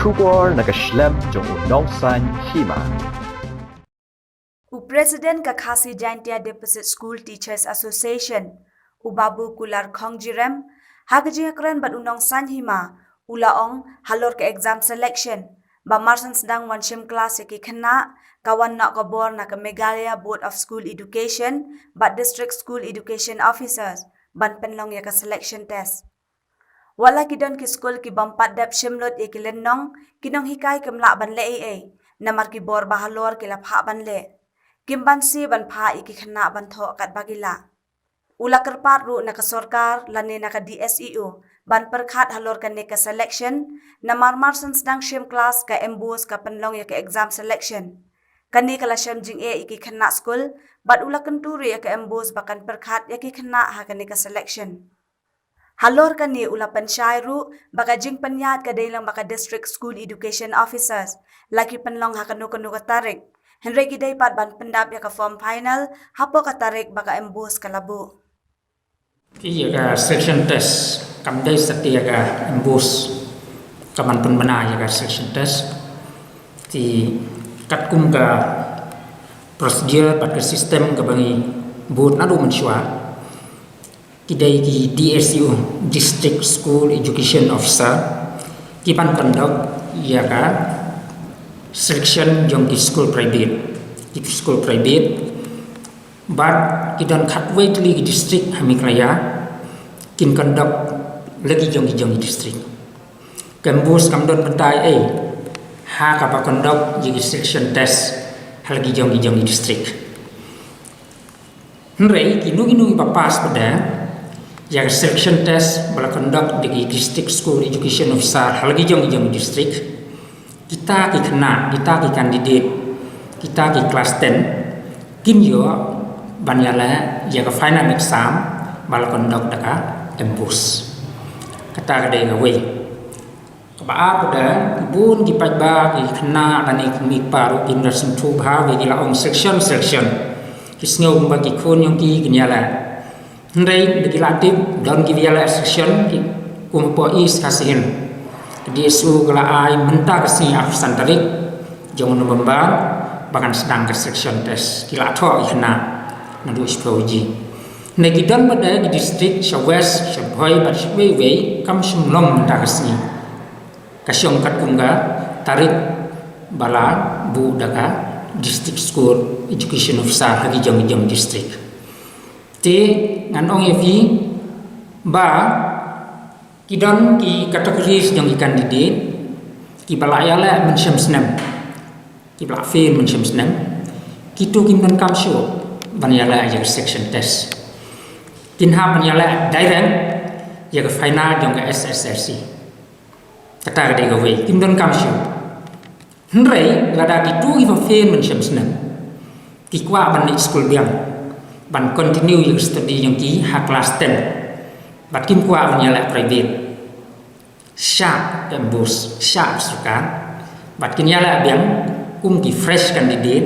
Kubor nakaslem jong unongsan hima. President Kakhasi Jaintia Deposit School Teachers Association, Ubabu Kular Khongjirem, Hagajikran bat unong sanhima, ulaong halor ke exam selection, ba marsan sedang wanshim kelas yaki kena, kawan nak kabor na ke Meghalaya Board of School Education, bat District School Education Officers, ban penlong yaka selection test. Wala kidon ki school ki bampat dap shimlot yaki lenong, kinong hikai kemla ban le namar ki bor bahalor ki lapha ban le. Kimban si ban pha iki khana ban tho kat bagila ula kerpat ru na ka sarkar lani na ka DSEO ban perkhat halor ka ne ka selection na marmar san sedang shim class ka embus ka penlong ya ka exam selection kani kala sham jing iki khana school bat ula kenturi ya ka embus bakan perkhat ya ki khana ha ka ne ka selection halor kani ula pansyai ru baka jing panyat ka dailang baka district school education officers laki penlong ha kanu ka tarik Henry Gidai pat ban pendap ya ka form final hapo ka tarik baka embus ka labu. Ki ya section test kamdai setia ka embus kaman pun bena ya ka section test ti kat kum ka prosedur pat ka sistem ka bangi board nadu mensyua kidai ki DSU District School Education Officer ki pan kondok ya ka selection jong ki school private but kidan khatway tli ki district hamikraya kin kondok lagi jong ki district kembus kamdon pentai ha ka pa kondok ji selection test halgi jong ki district nrei kinu pa pas pada ya selection test bala kondok di district school education officer halgi jong ki district kita ki kena, kita ki kandidat, kita ki kelas 10 kin yo banyala ya ka final exam bal kondok daka embus kata kadai gawe kaba pada ibun ki pajba ki kena dan ki paru kin rasim thu bha we ki laong section ki sngo bagi khon yang ki nyala ndai ki latip don ki viala section ki kumpo is kasihin DSU kala ai mentah kasi afsan tarik jong November bahkan sedang ke section test kila tho ikna nadu isproji negidan pada di district Southwest Shaboi bat we kam sumlong mentah kasi kasyong kat kunga tarik bala bu daga district school education officer hagi jong district te nganong yevi ba kidon ki kategori yang kandidat ki balaya la mensyam senam ki bala fail mensyam senam kitu kimdan kam show banyala ya section test kinha banyala direct ya final jong SSLC kata de gawe kimdan kam show hnrei lada kitu ki fail mensyam senam ki kwa ban school biang ban continue ya study yang ki ha class 10 bat kim kwa banyala private sharp embus sharp sukan bat kinyala biang ki fresh candidate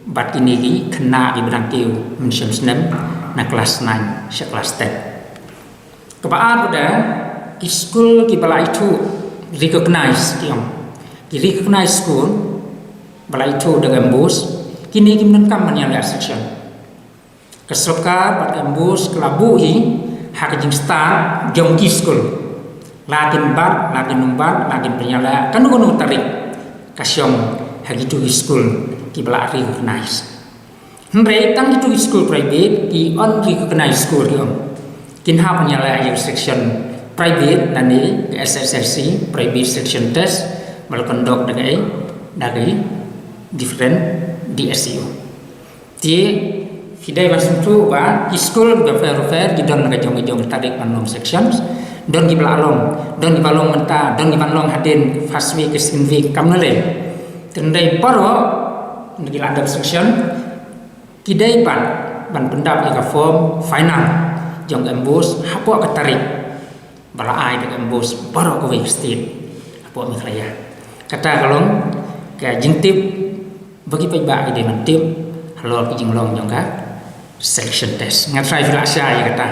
bat kini ki kena di berangkiu mensyam senam na kelas 9 sya kelas 10 kebaat pada ki school ki bala itu recognize ki recognize school bala itu dengan embus kini ki menenkam menyala section kesoka bat embus kelabu hi hakajing star jong ki school lakin bar lakin numbar lakin penyala kan kono tarik kasyong hagitu school ki bala recognize hnrei tang itu school private ki on recognize school kin ha penyala yang section private dan di SSLC private section test bal kondok dari different DSU ti hidai masuk tu ba school ga fair di don ga jong tarik panom sections don di belalong don di balong menta don di balong hadin fast week second week kamnale tendai paro di ladap section kidai ban pendap ka form final jong embus hapo ka tarik bala ai de embus paro ko we state hapo mi khaya kata kalong ka jingtip bagi pajba ide mantip halor ki jinglong jong ka section test ngatrai vila sya ya kata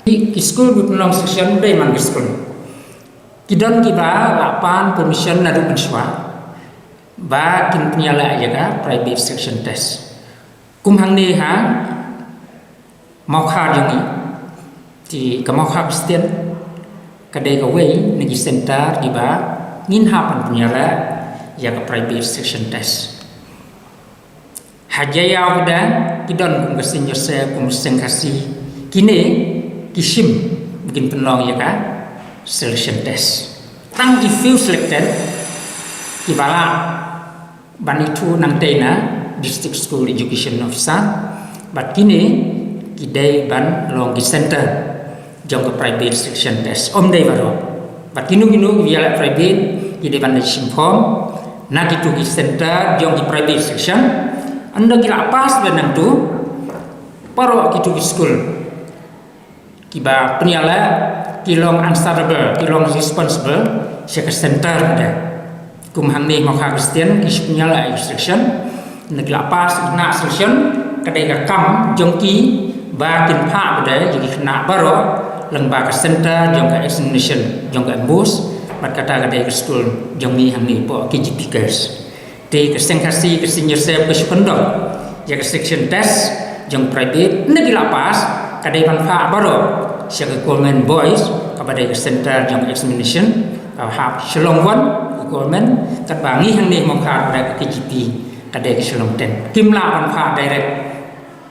ki school bu penong section dai man school Kidon kiba lapan permission nadu pensua ba kin penyala jaga private section test kum hang ni ha mau kha jongi ti ka mau kha Kristian kadai ka wei nagi center kiba ngin hapan penyala jaga private section test hajaya udah kidon kum kesin Yosef kum sengkasi kini kisim bikin penolong jaga selection test. Tang if selected, kibala banitu nang tena district school education officer, but kini kidai ban long di center jong ke private selection test. Om day baro, but kinu biala private kidai ban di form, na kitu di center jong di private section. Anda kira pas benang tu, paro kitu di school, kiba penyala kilong answerable, kilong responsible, siya center dah. Kum hang ni mau Kristian kispunya lah instruction, naglapas na instruction, kadai kam jongki bakin pa pada jadi kena baro, lengba ke center jong ke examination, jong ke embus, mat kata kadai ke school jong ni hang ni po KGP kers. Di kesengkasi ke senior saya ke sependok, ya ke section test jong private, naglapas kadai pa baro. Siya government boys kepada center jong examination hap selongwan government terbangi hang ni mongkar pada KGP kadai selong ten kimla pan pha direct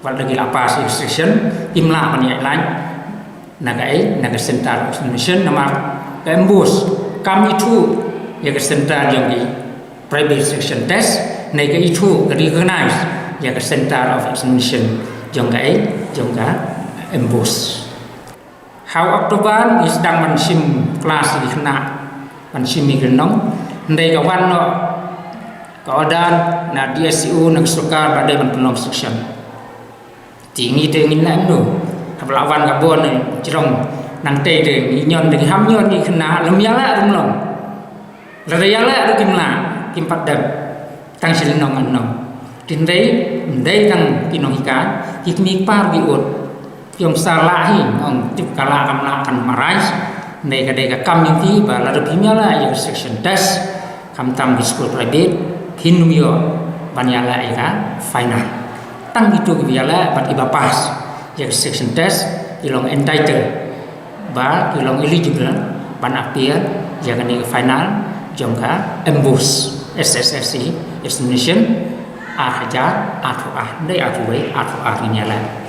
pada lagi lapas instruction kimla pan ya lain naga center examination nama embus kami itu ya ke center jong di private section test naga itu recognize ya ke center of examination jong ka embus. How Oktober is dang mansim kelas di kena mansim migenong ndai kawan no kawadan na DSU nak suka badai penolong section tinggi tengin na no kablawan kabon ni jerong nang te de nyon de ham nyon ni kena lemyala rumlong lerayala ru kimla kimpat dam tang silinong annong ndai tang kinongika kikmi par bi ot yang salahi ang tip kala kamla kan marais nei kadai ka community ba la rubimya la ya section test kam tam di school private hinumyo banyala ika final tang itu biala bat ibapas ya section test ilong entitled ba ilong eligible ban appear ya kan final jongka embus SSSC examination hajar atau ndai atau we atau nyala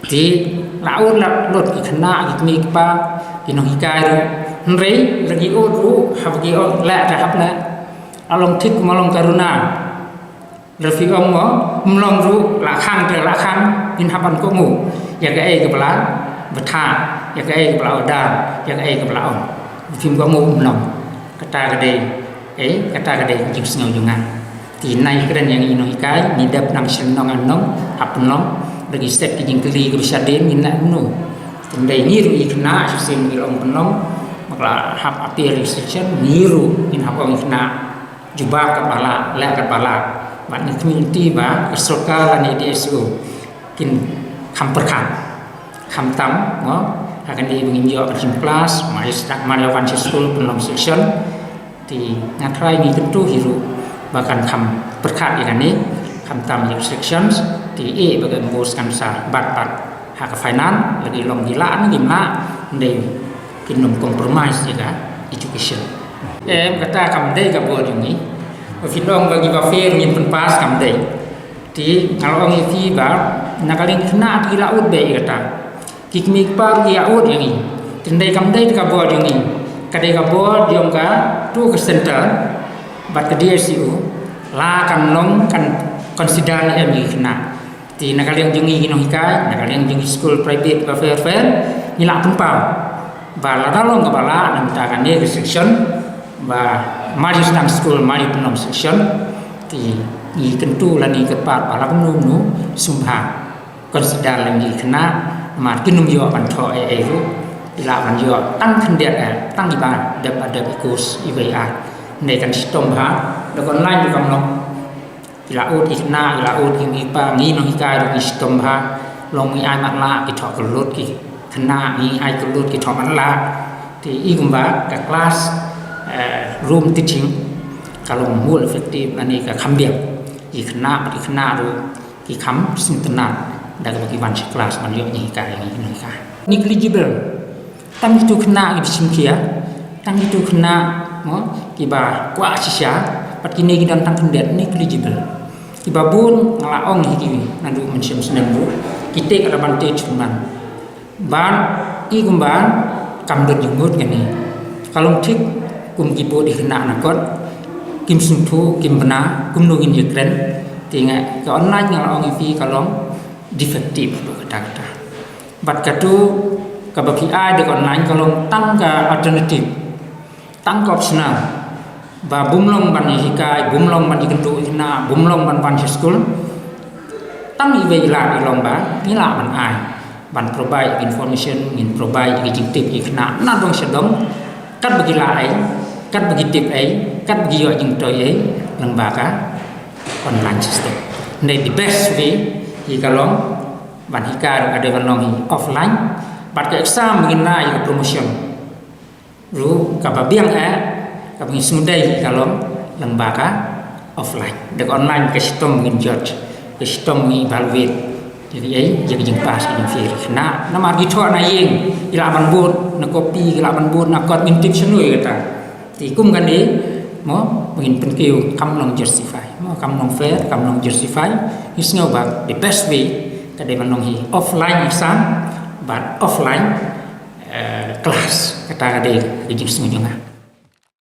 di laut lot ikna ikmi pa kinonghikai nrei lagi odu habgi o la tahapna along thik malong karuna refi ongmo mlong ru la khang te la khang in hapan ko mu ya ga e kepala betha ya ga e kepala oda ya ga e kepala on phim ko mu mlong kata gade jing sngo jungan ti nai kren yang inonghikai ni dap nang senong anong apnong bagi set kijing keli ke bisa den minna nu tendai niru ikna sing ilong penong makla hap api restriction niru in hap ikna jubah kepala la kepala bat ni community ba kesoka lan DSU kin kham perkhan kham tam ngo akan di menginjau persim kelas Mariawan School penong section di ngatrai ni tentu hiru bahkan kham perkhan ikan ni kham tam sections di bagai embus kan sa bat hak finance lagi long gila ni gimna ndai kinum compromise juga education kata kam dei ka bo ni filong bagi ba fair min penpas kam dei ti kalau orang itu ba nakaling kena gila ud be kata kikmik par dia ud yang ni tendai kam dei ka bo ni kadai ka bo diong ka tu ke center bat ke DSU la kan long kan consider ni kena ti nakaliang jungi kinonghikai nakaliang jungi school private ba fair nila tumpau ba la dalong ka bala nam ta kan ni section ba mari stang school mari penom section ti ni kentu la ni kepat bala penum nu sumha consider lagi kena mar kinum yo ban tho ru ila ban yo tang khendiat tang iba ada ikos IWA nei kan sistem ha do kon lain ju kam no ilaut ikna ilaut yang ipa ngi no hikai ro sistem ha long mi ai mak la ki thok lut ki khna ngi ai lut ki thok man la ti i kumba ka kelas room teaching kalau more effective ani ka khambiak ki khna ru ki kham sintenat da ka ki ban class man yo ni ka ni ka negligible tang itu khna ki sim kia tang itu khna mo ki ba kwa sisya pat ki ne ki dan tang kendet negligible ki ba bun ngalaong ki nandu mensim senem bu ki take advantage man ban i kumban kam dot jumut ngani kalau thik kum ki bo di khna na kot kim sung thu kim bana kum no ngin yekren tinga ka online ngalaong fi kalong defective kata bat katu ka ba ai de online kalong tang ka alternative tang ka optional ba bumlong ban hikai bumlong ban ikentu ina bumlong ban school tang i ve la long ba ni la ban ai ban provide information in provide ki tip ki khna na dong sedong kat bagi la ai kat bagi tip ai kat bagi yo jing toy ai lang ba ka online system nei the best way hi kalong ban hikai ada ban long offline bat ka exam ngin na yo promotion ru ka ba biang a ka bagi sudai kalong lang ba ka offline dek online ka sistem ngin judge ka sistem ngi evaluate jadi ai jadi jeng pas jeng fir na mar gi tho na yeng ila ban bot na copy ila ban bot na kot min tip senui kata ti kum kan ni mo mungkin penkiu kam long justify mo kam long fair kam long justify is ngau ba the best way kade man long hi offline exam but offline class kata kade jeng senui jeng